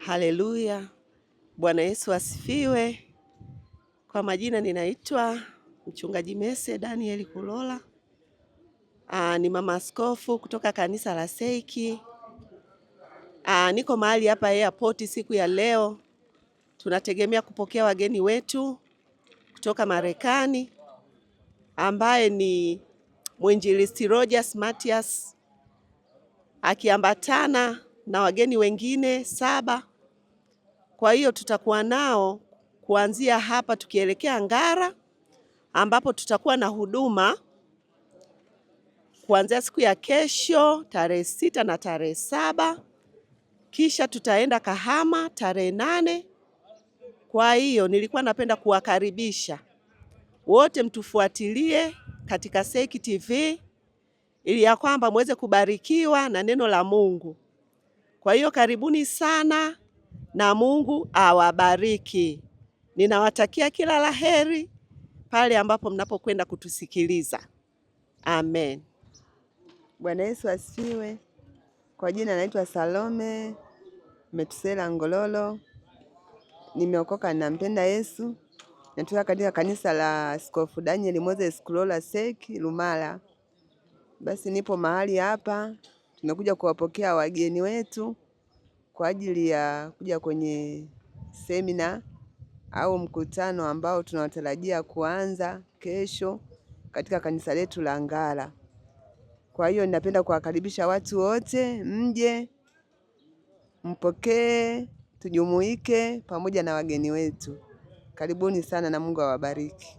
Haleluya. Bwana Yesu asifiwe. Kwa majina ninaitwa Mchungaji Mese Daniel Kulola. Ni mama askofu kutoka kanisa la Seiki. Niko mahali hapa airport siku ya leo. Tunategemea kupokea wageni wetu kutoka Marekani ambaye ni Mwinjilisti Rogers Matias akiambatana na wageni wengine 7. Kwa hiyo tutakuwa nao kuanzia hapa tukielekea Ngara, ambapo tutakuwa na huduma kuanzia siku ya kesho tarehe 6 na tarehe 7. Kisha tutaenda Kahama tarehe 8. Kwa hiyo nilikuwa napenda kuwakaribisha wote mtufuatilie katika Seiki TV ili ya kwamba muweze kubarikiwa na neno la Mungu. Kwa hiyo karibuni sana na Mungu awabariki. Ninawatakia kila laheri pale ambapo mnapokwenda kutusikiliza. Amen. Bwana Yesu asifiwe. Kwa jina naitwa Salome Metusela Ngololo. Nimeokoka, nampenda Yesu. Natoka katika kanisa la Askofu Daniel Moses Kulola Seiki Lumala. Basi nipo mahali hapa, tumekuja kuwapokea wageni wetu kwa ajili ya kuja kwenye semina au mkutano ambao tunawatarajia kuanza kesho katika kanisa letu la Ngara. Kwa hiyo ninapenda kuwakaribisha watu wote mje mpokee, tujumuike pamoja na wageni wetu. Karibuni sana na Mungu awabariki.